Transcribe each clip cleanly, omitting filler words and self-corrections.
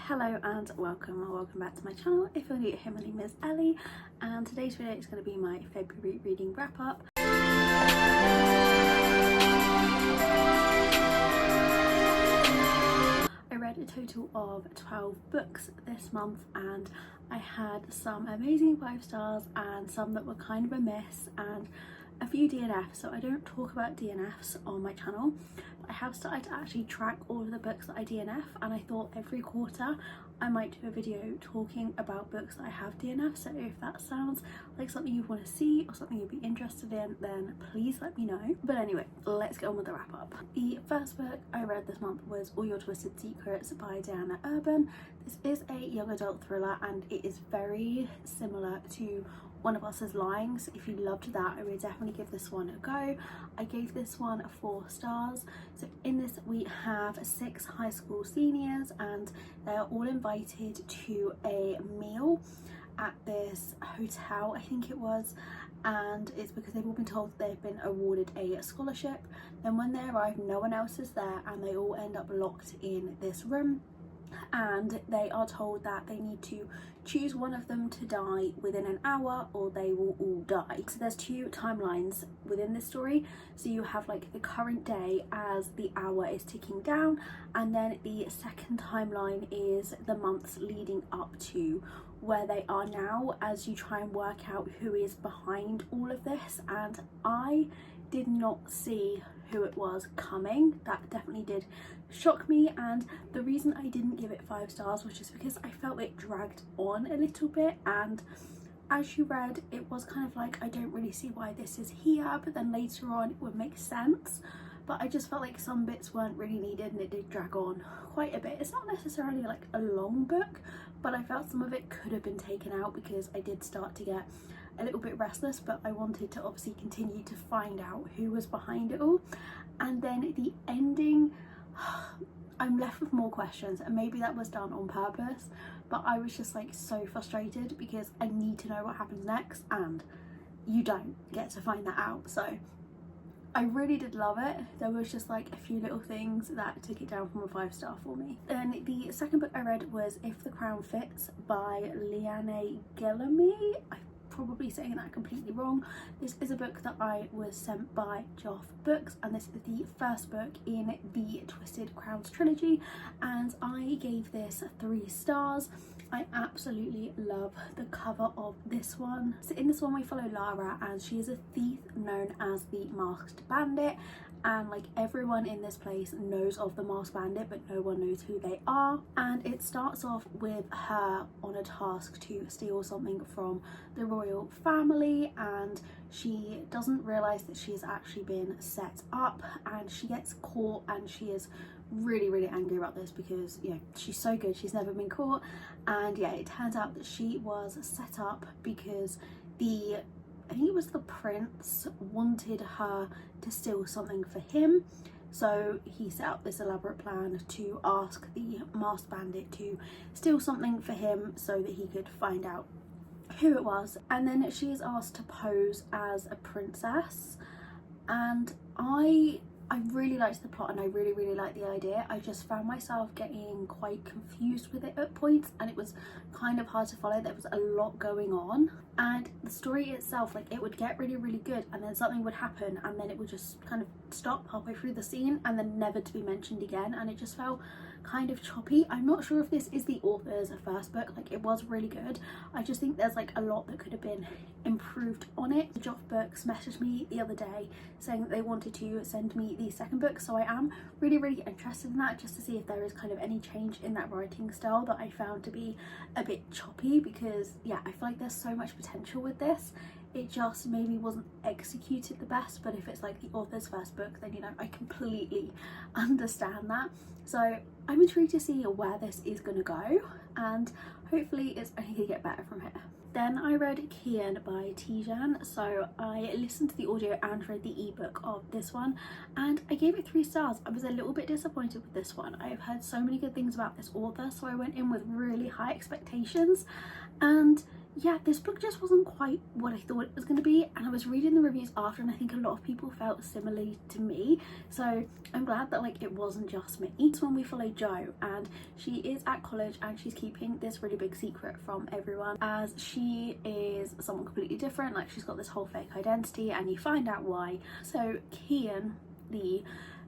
Hello and welcome back to my channel. If you're new here, my name is Ellie and today's video is going to be my February reading wrap up. I read a total of 12 books this month and I had some amazing 5 stars and some that were kind of a miss and a few DNFs. So I don't talk about DNFs on my channel, but I have started to actually track all of the books that I DNF, and I thought every quarter I might do a video talking about books that I have DNF. So if that sounds like something you want to see or something you'd be interested in, then please let me know. But anyway, let's get on with the wrap up. The first book I read this month was All Your Twisted Secrets by Diana Urban. This is a young adult thriller and it is very similar to One of Us is Lying, so if you loved that I would definitely give this one a go. I gave this one 4 stars. So in this we have 6 high school seniors and they're all invited to a meal at this hotel, I think it was, and it's because they've all been told that they've been awarded a scholarship. Then when they arrive, no one else is there and they all end up locked in this room, and they are told that they need to choose one of them to die within an hour or they will all die. So there's 2 timelines within this story. So you have like the current day as the hour is ticking down, and then the second timeline is the months leading up to where they are now, as you try and work out who is behind all of this. And I did not see who it was coming. That definitely did shock me, and the reason I didn't give it 5 stars was just because I felt it dragged on a little bit, and as you read it was kind of like, I don't really see why this is here, but then later on it would make sense. But I just felt like some bits weren't really needed and it did drag on quite a bit. It's not necessarily like a long book, but I felt some of it could have been taken out because I did start to get a little bit restless, but I wanted to obviously continue to find out who was behind it all. And then the ending, I'm left with more questions, and maybe that was done on purpose, but I was just like so frustrated because I need to know what happens next and you don't get to find that out. So I really did love it. There was just like a few little things that took it down from a 5 star for me. Then the second book I read was If the Crown Fits by Liane Guillemey. I'm probably saying that completely wrong. This is a book that I was sent by Joff Books, and this is the first book in the Twisted Crowns trilogy, and I gave this 3 stars. I absolutely love the cover of this one. So in this one we follow Lara, and she is a thief known as the Masked Bandit, and like everyone in this place knows of the Masked Bandit but no one knows who they are. And it starts off with her on a task to steal something from the royal family, and she doesn't realise that she's actually been set up, and she gets caught, and she is really angry about this because, you know, she's so good, she's never been caught. And yeah, it turns out that she was set up because I think it was the prince wanted her to steal something for him, so he set up this elaborate plan to ask the Masked Bandit to steal something for him so that he could find out who it was. And then she is asked to pose as a princess, and I really liked the plot and I really liked the idea. I just found myself getting quite confused with it at points, and it was kind of hard to follow. There was a lot going on, and the story itself, like, it would get really good and then something would happen and then it would just kind of stop halfway through the scene and then never to be mentioned again, and it just felt kind of choppy. I'm not sure if this is the author's first book. Like, it was really good. I just think there's like a lot that could have been improved on it. Joff Books messaged me the other day saying that they wanted to send me the second book, so I am really interested in that, just to see if there is kind of any change in that writing style that I found to be a bit choppy, because yeah, I feel like there's so much potential with this. It just maybe wasn't executed the best, but if it's like the author's first book, then, you know, I completely understand that. So I'm intrigued to see where this is going to go, and hopefully it's only going to get better from here. Then I read Kian by Tijan. So I listened to the audio and read the ebook of this one, and I gave it 3 stars. I was a little bit disappointed with this one. I've heard so many good things about this author, so I went in with really high expectations, and yeah, this book just wasn't quite what I thought it was going to be. And I was reading the reviews after, and I think a lot of people felt similarly to me, so I'm glad that like it wasn't just me. This one we followed Jo, and she is at college and she's keeping this really big secret from everyone as she is someone completely different. Like, she's got this whole fake identity, and you find out why. So Kian, the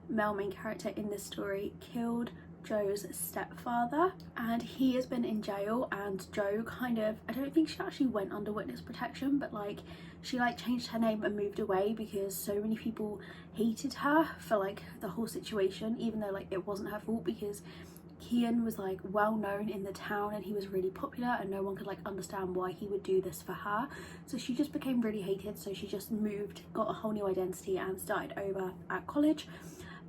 male main character in this story, killed Jo's stepfather, and he has been in jail. And Jo kind of, I don't think she actually went under witness protection, but like she like changed her name and moved away because so many people hated her for like the whole situation, even though like it wasn't her fault, because Kian was like well known in the town and he was really popular and no one could like understand why he would do this for her. So she just became really hated, so she just moved, got a whole new identity and started over at college.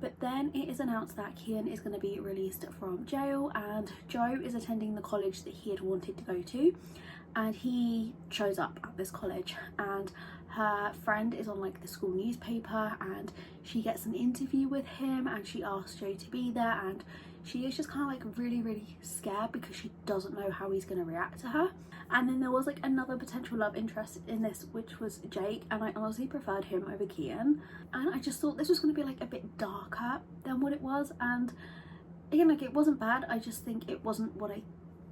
But then it is announced that Kian is going to be released from jail, and Jo is attending the college that he had wanted to go to, and he shows up at this college, and her friend is on like the school newspaper, and she gets an interview with him and she asks Jo to be there, and she is just kind of like really scared because she doesn't know how he's going to react to her. And then there was like another potential love interest in this, which was Jake, and I honestly preferred him over Kian, and I just thought this was going to be like a bit darker than what it was. And again, like, it wasn't bad, I just think it wasn't what I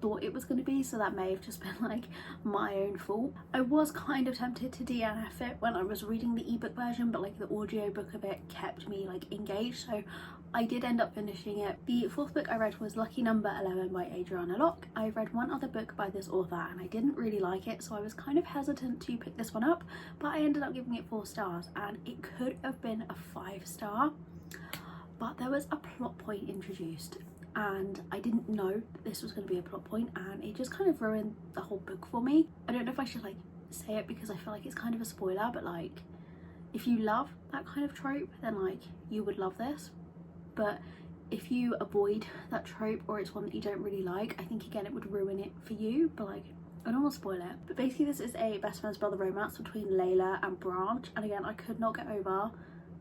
thought it was going to be, so that may have just been like my own fault. I was kind of tempted to DNF it when I was reading the ebook version, but like the audiobook of it kept me like engaged, so I did end up finishing it. The fourth book I read was Lucky Number 11 by Adriana Locke. I've read one other book by this author and I didn't really like it, so I was kind of hesitant to pick this one up, but I ended up giving it 4 stars, and it could have been a 5-star, but there was a plot point introduced and I didn't know that this was going to be a plot point, and it just kind of ruined the whole book for me. I don't know if I should like say it because I feel like it's kind of a spoiler, but like if you love that kind of trope, then like you would love this. But if you avoid that trope, or it's one that you don't really like, I think again it would ruin it for you. But like, I don't want to spoil it. But basically this is a best friend's brother romance between Layla and Branch, and again I could not get over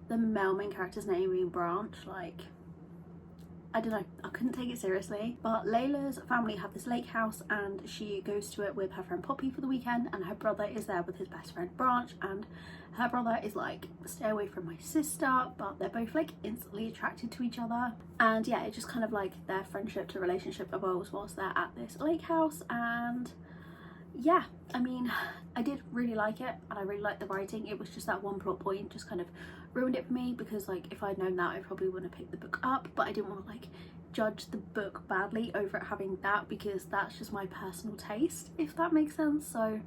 the male main character's name being Branch. Like, I don't know, I couldn't take it seriously. But Layla's family have this lake house and she goes to it with her friend Poppy for the weekend, and her brother is there with his best friend Branch, and her brother is like, stay away from my sister, but they're both like instantly attracted to each other. And yeah, it just kind of like their friendship to relationship evolves whilst they're at this lake house. And yeah, I mean, I did really like it and I really liked the writing. It was just that one plot point just kind of ruined it for me, because like if I'd known that I probably wouldn't have picked the book up, but I didn't want to like judge the book badly over it having that, because that's just my personal taste, if that makes sense. So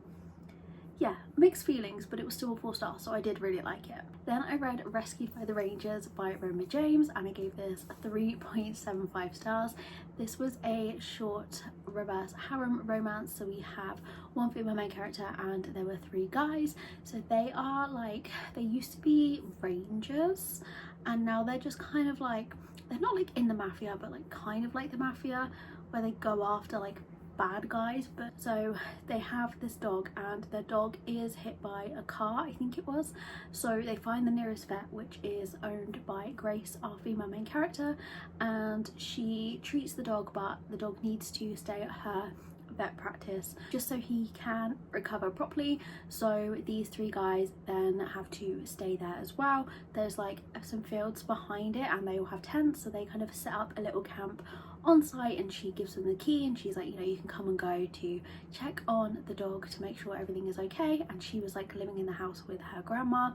yeah, mixed feelings, but it was still a 4 stars, so I did really like it. Then I read Rescued by the Rangers by Roma James, and I gave this 3.75 stars. This was a short reverse harem romance, so we have one female main character and there were 3 guys. So they are like, they used to be rangers and now they're just kind of like, they're not like in the mafia, but like kind of like the mafia, where they go after like bad guys. But so they have this dog and their dog is hit by a car, I think it was, so they find the nearest vet, which is owned by Grace, our female main character, and she treats the dog, but the dog needs to stay at her vet practice just so he can recover properly. So these 3 guys then have to stay there as well. There's like some fields behind it and they all have tents, so they kind of set up a little camp on site, and she gives them the key and she's like, you know, you can come and go to check on the dog to make sure everything is okay. And she was like living in the house with her grandma,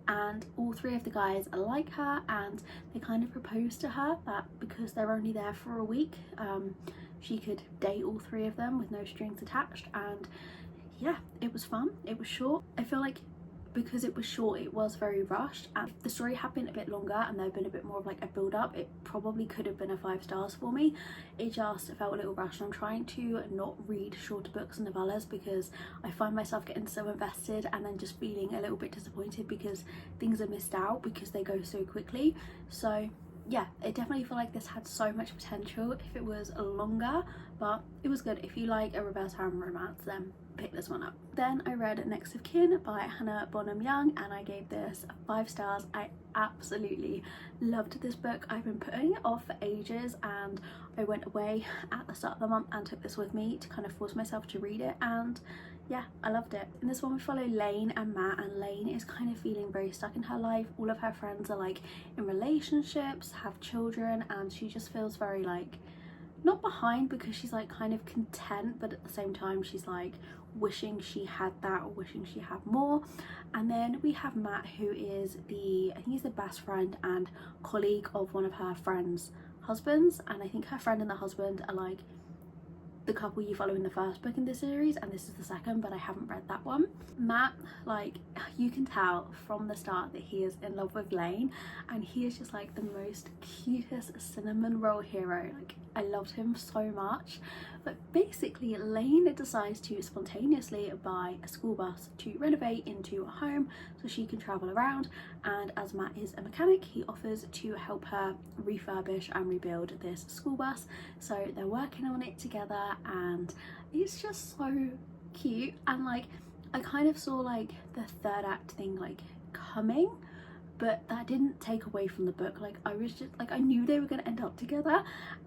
and all 3 of the guys like her, and they kind of propose to her that because they're only there for a week, she could date all 3 of them with no strings attached. And yeah, it was fun, it was short. I feel like because it was short, it was very rushed, and if the story had been a bit longer and there had been a bit more of like a build up, it probably could have been a 5 stars for me. It just felt a little rushed. I'm trying to not read shorter books and novellas because I find myself getting so invested and then just feeling a little bit disappointed because things are missed out because they go so quickly. So yeah, I definitely feel like this had so much potential if it was longer, but it was good. If you like a reverse harem romance, then pick this one up. Then I read Next of Kin by Hannah Bonham Young, and I gave this 5 stars. I absolutely loved this book. I've been putting it off for ages, and I went away at the start of the month and took this with me to kind of force myself to read it, and yeah, I loved it. In this one we follow Lane and Matt, and Lane is kind of feeling very stuck in her life. All of her friends are like in relationships, have children, and she just feels very like not behind, because she's like kind of content, but at the same time she's like wishing she had that or wishing she had more. And then we have Matt, who is I think he's the best friend and colleague of one of her friends' husbands, and I think her friend and the husband are like the couple you follow in the first book in this series, and this is the second, but I haven't read that one. Matt, like, you can tell from the start that he is in love with Lane, and he is just like the most cutest cinnamon roll hero. Like, I loved him so much. But basically Lane decides to spontaneously buy a school bus to renovate into a home so she can travel around, and as Matt is a mechanic, he offers to help her refurbish and rebuild this school bus. So they're working on it together, and it's just so cute. And like, I kind of saw like the third act thing like coming, but that didn't take away from the book. Like, I was just like, I knew they were going to end up together,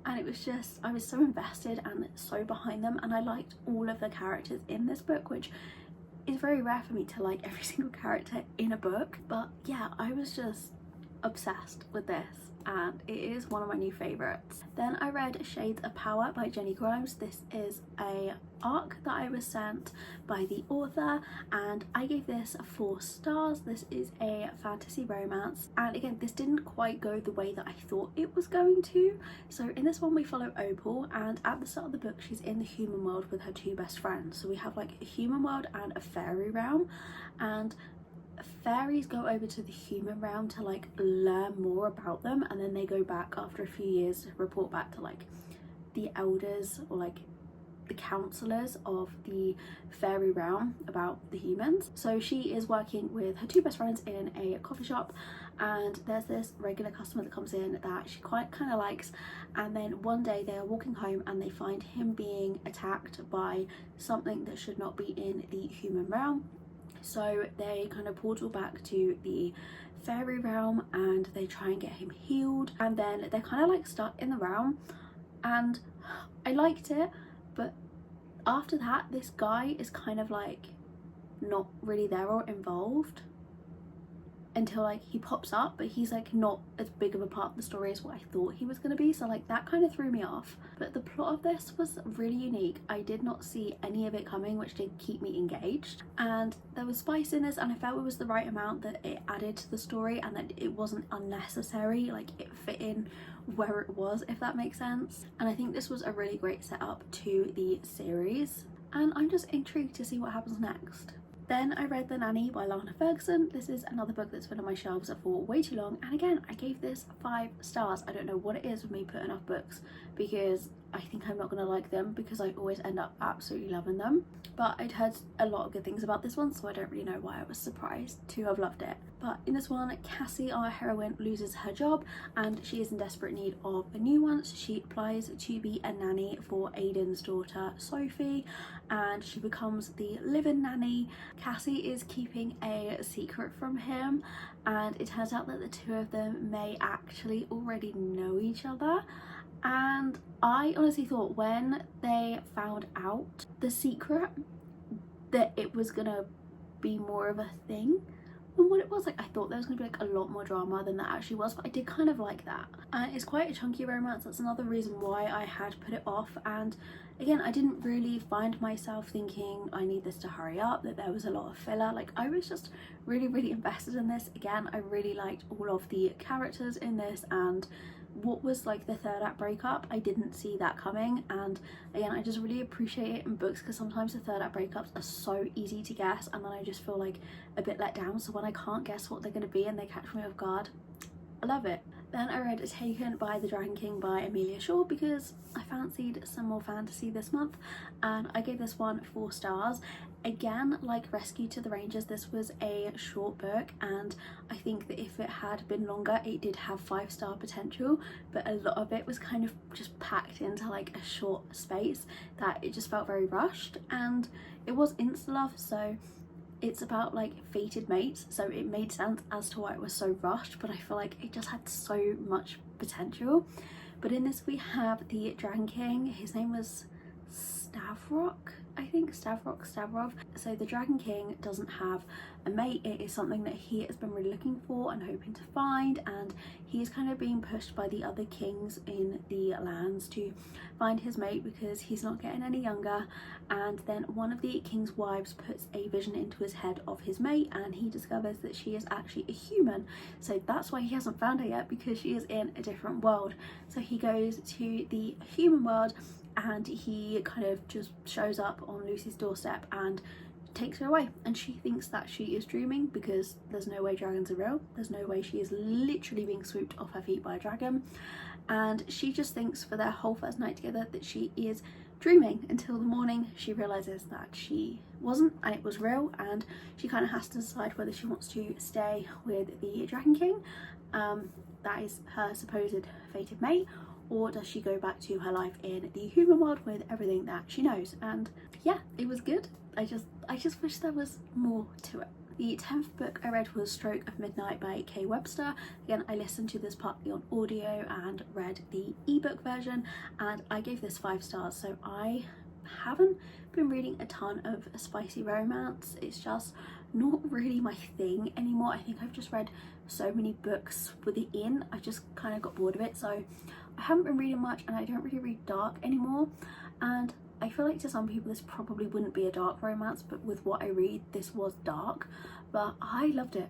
and it was just, I was so invested and so behind them, and I liked all of the characters in this book, which is very rare for me to like every single character in a book. But yeah, I was just obsessed with this, and it is one of my new favorites. Then I read Shades of Power by Jenny Grimes. This is a arc that I was sent by the author, and I gave this 4 stars. This is a fantasy romance, and again, this didn't quite go the way that I thought it was going to. So in this one we follow Opal, and at the start of the book she's in the human world with her 2 best friends. So we have like a human world and a fairy realm, and fairies go over to the human realm to like learn more about them, and then they go back after a few years to report back to like the elders or like the counselors of the fairy realm about the humans. So she is working with her 2 best friends in a coffee shop, and there's this regular customer that comes in that she quite kind of likes, and then one day they are walking home and they find him being attacked by something that should not be in the human realm. So they kind of portal back to the fairy realm and they try and get him healed, and then they're kind of like stuck in the realm, and I liked it. But after that, this guy is kind of like not really there or involved until like he pops up, but he's like not as big of a part of the story as what I thought he was going to be. So like that kind of threw me off. But the plot of this was really unique. I did not see any of it coming, which did keep me engaged, and there was spice in this, and I felt it was the right amount that it added to the story and that it wasn't unnecessary. Like, it fit in where it was, if that makes sense. And I think this was a really great setup to the series, and I'm just intrigued to see what happens next. Then I read The Nanny by Lana Ferguson. This is another book that's been on my shelves for way too long, and again I gave this 5 stars. I don't know what it is with me putting off books because I think I'm not going to like them, because I always end up absolutely loving them. But I'd heard a lot of good things about this one, so I don't really know why I was surprised to have loved it. But in this one, Cassie, our heroine, loses her job and she is in desperate need of a new one. So she applies to be a nanny for Aiden's daughter Sophie, and she becomes the live-in nanny. Cassie is keeping a secret from him, and it turns out that the 2 of them may actually already know each other. And I honestly thought when they found out the secret that it was gonna be more of a thing than what it was. Like, I thought there was gonna be like a lot more drama than that actually was, but I did kind of like that. And it's quite a chunky romance. That's another reason why I had put it off. And again, I didn't really find myself thinking I need this to hurry up, that there was a lot of filler. Like, I was just really invested in this. Again, I really liked all of the characters in this, and what was like the 3rd act breakup, I didn't see that coming. And again, I just really appreciate it in books, because sometimes the 3rd act breakups are so easy to guess, and then I just feel like a bit let down. So when I can't guess what they're going to be and they catch me off guard, I love it. Then I read Taken by the Dragon King by Amelia Shaw, because I fancied some more fantasy this month, and I gave this one 4 stars. Again, like Rescue to the Rangers, this was a short book, and I think that if it had been longer it did have 5-star potential, but a lot of it was kind of just packed into like a short space that it just felt very rushed. And it was insta love, so it's about like fated mates, so it made sense as to why it was so rushed, but I feel like it just had so much potential. But in this we have the Dragon King. His name was Stavrok, I think, Stavrov. So the Dragon King doesn't have a mate. It is something that he has been really looking for and hoping to find, and he is kind of being pushed by the other kings in the lands to find his mate because he's not getting any younger. And then one of the king's wives puts a vision into his head of his mate, and he discovers that she is actually a human. So that's why he hasn't found her yet, because she is in a different world. So he goes to the human world and he kind of just shows up on Lucy's doorstep and takes her away, and she thinks that she is dreaming because there's no way dragons are real. There's no way she is literally being swooped off her feet by a dragon, and she just thinks for their whole first night together that she is dreaming, until the morning she realizes that she wasn't and it was real, and she kind of has to decide whether she wants to stay with the Dragon King, that is her supposed fated mate, or does she go back to her life in the human world with everything that she knows. And yeah, it was good. I just wish there was more to it. The 10th book I read was Stroke of Midnight by Kay Webster. Again, I listened to this partly on audio and read the ebook version, and I gave this 5 stars. So I haven't been reading a ton of spicy romance. It's just not really my thing anymore. I think I've just read so many books within, I just kind of got bored of it. So I haven't been reading much, and I don't really read dark anymore. And I feel like to some people this probably wouldn't be a dark romance, but with what I read, this was dark, but I loved it.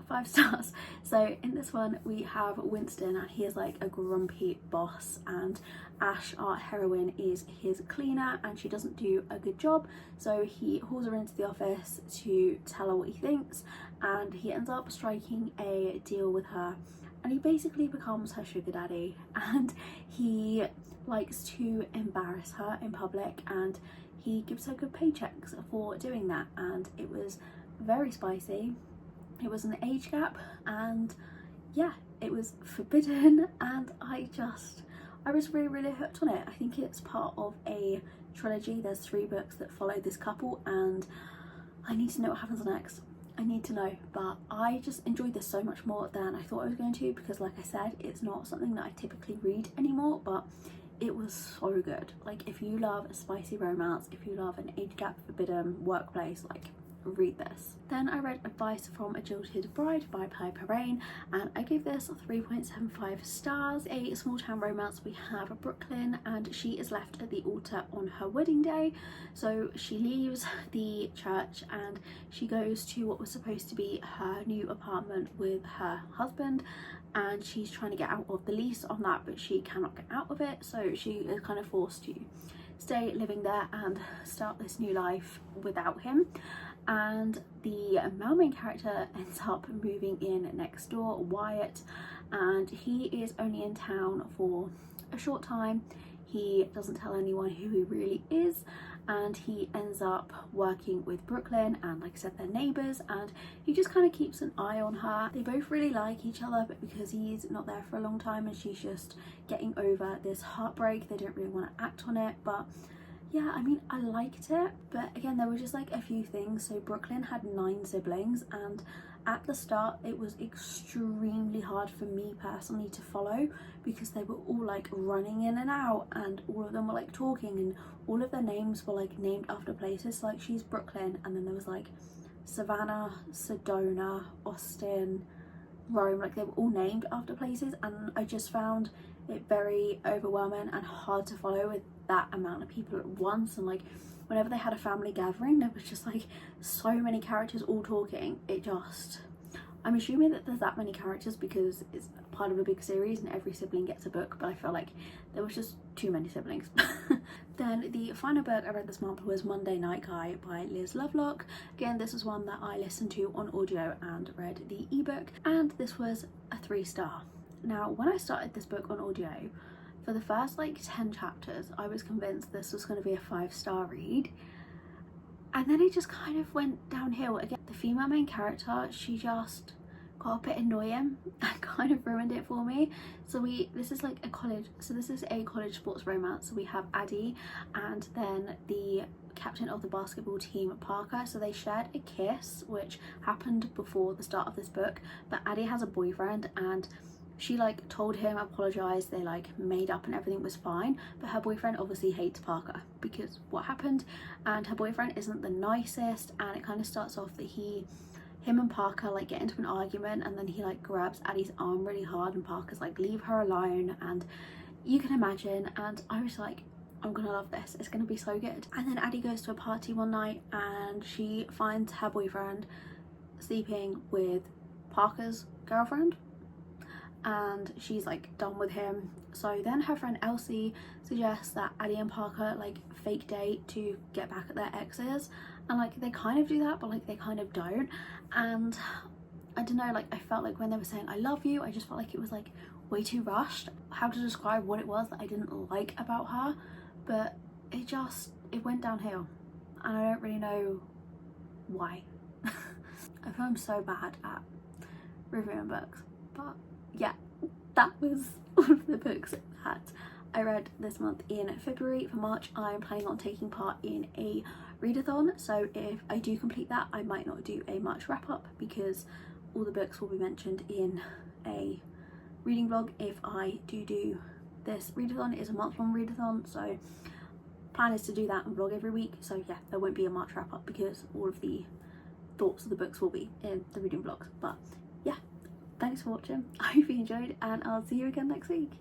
5 stars. So in this one we have Winston, and he is like a grumpy boss, and Ash, our heroine, is his cleaner, and she doesn't do a good job, so he hauls her into the office to tell her what he thinks, and he ends up striking a deal with her, and he basically becomes her sugar daddy, and he likes to embarrass her in public, and he gives her good paychecks for doing that. And it was very spicy. It was an age gap, and yeah, it was forbidden, and I was really hooked on it. I think it's part of a trilogy. There's 3 books that follow this couple, and I need to know what happens next. I need to know, but I just enjoyed this so much more than I thought I was going to, because like I said, it's not something that I typically read anymore, but it was so good. Like, if you love a spicy romance, if you love an age gap forbidden workplace, like, read this. Then I read Advice from a Jilted Bride by Piper Rain, and I gave this 3.75 stars. A small town romance. We have Brooklyn, and she is left at the altar on her wedding day. So she leaves the church and she goes to what was supposed to be her new apartment with her husband, and she's trying to get out of the lease on that, but she cannot get out of it, so she is kind of forced to stay living there and start this new life without him. And the male main character ends up moving in next door, Wyatt, and he is only in town for a short time. He doesn't tell anyone who he really is, and he ends up working with Brooklyn, and like I said, they're neighbours, and he just kind of keeps an eye on her. They both really like each other, but because he's not there for a long time and she's just getting over this heartbreak, they don't really want to act on it. But yeah, I mean, I liked it, but again, there were just like a few things. So Brooklyn had 9 siblings, and at the start it was extremely hard for me personally to follow, because they were all like running in and out, and all of them were like talking, and all of their names were like named after places. So, like, she's Brooklyn, and then there was like Savannah, Sedona, Austin, Rome, like they were all named after places, and I just found it very overwhelming and hard to follow with that amount of people at once. And like, whenever they had a family gathering, there was just like so many characters all talking. It just, I'm assuming that there's that many characters because it's part of a big series and every sibling gets a book, but I felt like there was just too many siblings. Then the final book I read this month was Monday Night Guy by Liz Lovelock. Again, this was one that I listened to on audio and read the ebook, and this was a 3 star. Now, when I started this book on audio, for the first like 10 chapters, I was convinced this was going to be a 5-star read. And then it just kind of went downhill. Again, the female main character, she just got a bit annoying and kind of ruined it for me. So this is a college sports romance. So we have Addie and then the captain of the basketball team, Parker. So they shared a kiss, which happened before the start of this book, but Addie has a boyfriend, and she like told him, apologized, they like made up and everything was fine, but her boyfriend obviously hates Parker because what happened, and her boyfriend isn't the nicest, and it kind of starts off that him and Parker like get into an argument, and then he like grabs Addie's arm really hard and Parker's like, leave her alone, and you can imagine. And I was like, I'm gonna love this, it's gonna be so good. And then Addie goes to a party one night and she finds her boyfriend sleeping with Parker's girlfriend, and she's like done with him. So then her friend Elsie suggests that Addie and Parker like fake date to get back at their exes, and like they kind of do that, but like they kind of don't. And I don't know, like I felt like when they were saying I love you, I just felt like it was like way too rushed. How to describe what it was that I didn't like about her, but it went downhill, and I don't really know why. I feel I'm so bad at reviewing books, but yeah, that was all of the books that I read this month in February. For March, I'm planning on taking part in a readathon, so if I do complete that, I might not do a March wrap up because all the books will be mentioned in a reading vlog. If I do this readathon, it is a month-long readathon, so plan is to do that and vlog every week. So yeah, there won't be a March wrap up because all of the thoughts of the books will be in the reading vlogs. But yeah, thanks for watching, I hope you enjoyed, and I'll see you again next week.